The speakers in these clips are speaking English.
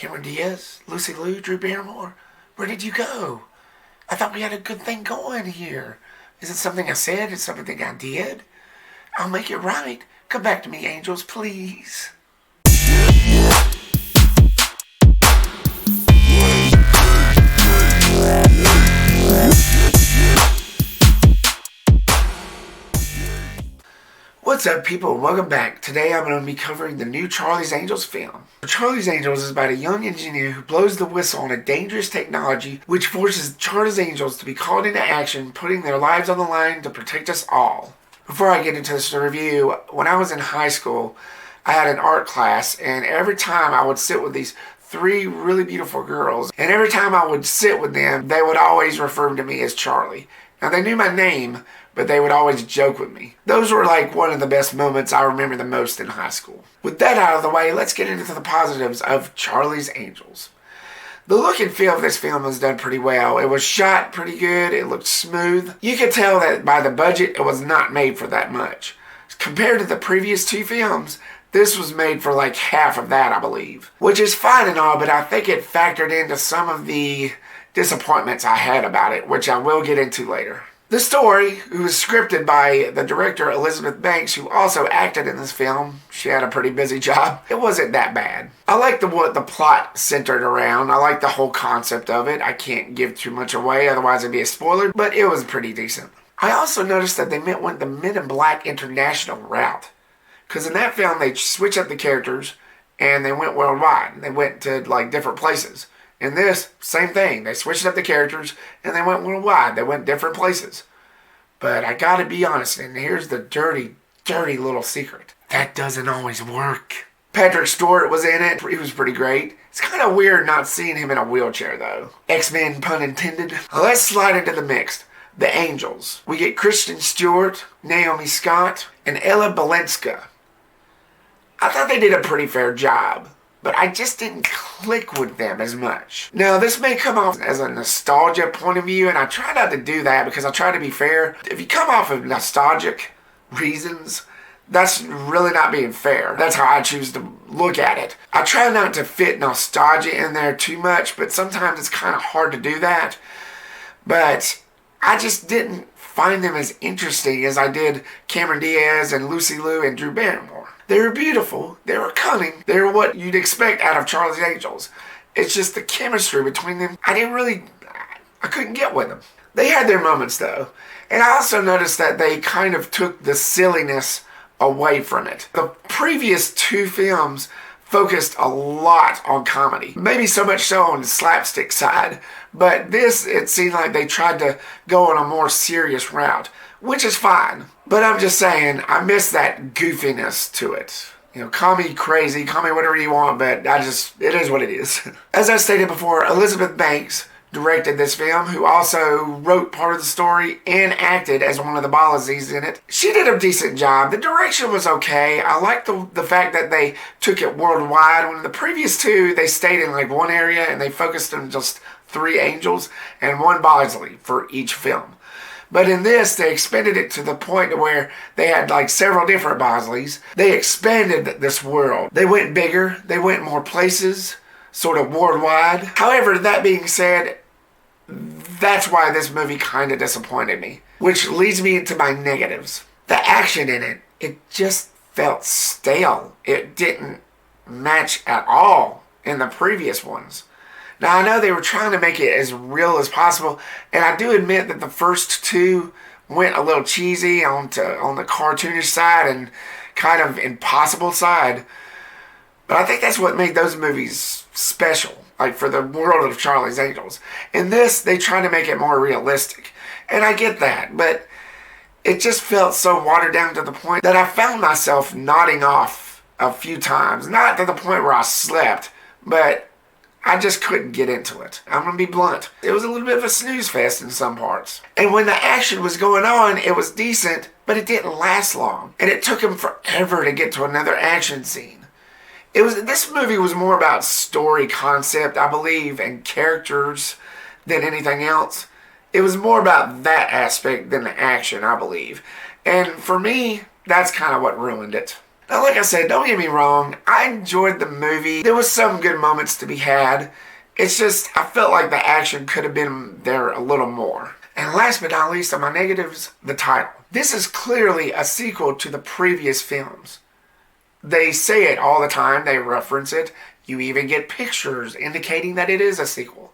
Cameron Diaz, Lucy Liu, Drew Barrymore, where did you go? I thought we had a good thing going here. Is it something I said? Is it something I did? I'll make it right. Come back to me, angels, please. What's up, people? Welcome back. Today I'm going to be covering the new Charlie's Angels film. Charlie's Angels is about a young engineer who blows the whistle on a dangerous technology which forces Charlie's Angels to be called into action, putting their lives on the line to protect us all. Before I get into this review, when I was in high school, I had an art class, and every time I would sit with these three really beautiful girls, and every time I would sit with them, they would always refer to me as Charlie. Now, they knew my name, but they would always joke with me. Those were like one of the best moments I remember the most in high school. With that out of the way, let's get into the positives of Charlie's Angels. The look and feel of this film was done pretty well. It was shot pretty good. It looked smooth. You could tell that by the budget, it was not made for that much. Compared to the previous two films, this was made for like half of that, I believe. Which is fine and all, but I think it factored into some of the disappointments I had about it, which I will get into later. The story, who was scripted by the director Elizabeth Banks, who also acted in this film, she had a pretty busy job, it wasn't that bad. I like what the plot centered around. I like the whole concept of it. I can't give too much away, otherwise it'd be a spoiler, but it was pretty decent. I also noticed that they went the Men in Black international route. Because in that film, they switched up the characters, and they went worldwide. They went to like different places. In this, same thing. They switched up the characters, and they went worldwide. They went different places. But I gotta be honest, and here's the dirty, dirty little secret. That doesn't always work. Patrick Stewart was in it. He was pretty great. It's kind of weird not seeing him in a wheelchair, though. X-Men, pun intended. Let's slide into the mix. The Angels. We get Kristen Stewart, Naomi Scott, and Balinska. I thought they did a pretty fair job, but I just didn't click with them as much. Now, this may come off as a nostalgia point of view, and I try not to do that because I try to be fair. If you come off of nostalgic reasons, that's really not being fair. That's how I choose to look at it. I try not to fit nostalgia in there too much, but sometimes it's kind of hard to do that. But I just didn't find them as interesting as I did Cameron Diaz and Lucy Liu and Drew Barrymore. They were beautiful, they were cunning, they were what you'd expect out of Charlie's Angels. It's just the chemistry between them, I couldn't get with them. They had their moments though, and I also noticed that they kind of took the silliness away from it. The previous two films focused a lot on comedy, maybe so much so on the slapstick side, but this, it seemed like they tried to go on a more serious route, which is fine. But I'm just saying, I miss that goofiness to it. You know, call me crazy, call me whatever you want, but it is what it is. As I stated before, Elizabeth Banks directed this film, who also wrote part of the story and acted as one of the Balinskis in it. She did a decent job. The direction was okay. I like the fact that they took it worldwide. When the previous two, they stayed in like one area and they focused on just 3 angels and 1 Bosley for each film. But in this, they expanded it to the point where they had like several different Bosleys. They expanded this world. They went bigger. They went more places, sort of worldwide. However, that being said, that's why this movie kind of disappointed me. Which leads me into my negatives. The action in it just felt stale. It didn't match at all in the previous ones. Now, I know they were trying to make it as real as possible, and I do admit that the first two went a little cheesy on the cartoonish side and kind of impossible side. But I think that's what made those movies special, like for the world of Charlie's Angels. In this, they try to make it more realistic, and I get that, but it just felt so watered down to the point that I found myself nodding off a few times. Not to the point where I slept, but I just couldn't get into it. I'm going to be blunt. It was a little bit of a snooze fest in some parts. And when the action was going on, it was decent, but it didn't last long. And it took him forever to get to another action scene. This movie was more about story concept, I believe, and characters than anything else. It was more about that aspect than the action, I believe. And for me, that's kind of what ruined it. Now, like I said, don't get me wrong, I enjoyed the movie. There was some good moments to be had. It's just, I felt like the action could have been there a little more. And last but not least, on my negatives, the title. This is clearly a sequel to the previous films. They say it all the time, they reference it. You even get pictures indicating that it is a sequel.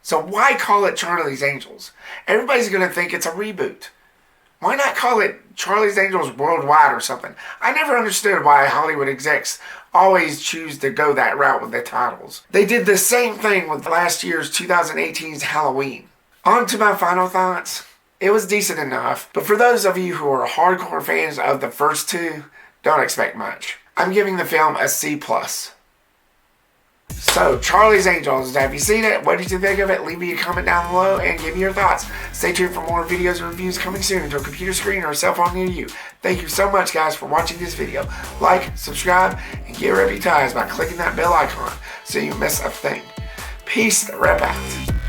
So why call it Charlie's Angels? Everybody's going to think it's a reboot. Why not call it Charlie's Angels Worldwide or something? I never understood why Hollywood execs always choose to go that route with their titles. They did the same thing with last year's 2018's Halloween. On to my final thoughts. It was decent enough, but for those of you who are hardcore fans of the first two, don't expect much. I'm giving the film a C+. So, Charlie's Angels, have you seen it? What did you think of it? Leave me a comment down below and give me your thoughts. Stay tuned for more videos and reviews coming soon to a computer screen or a cell phone near you. Thank you so much, guys, for watching this video. Like, subscribe, and get reputation by clicking that bell icon so you miss a thing. Peace, rep out.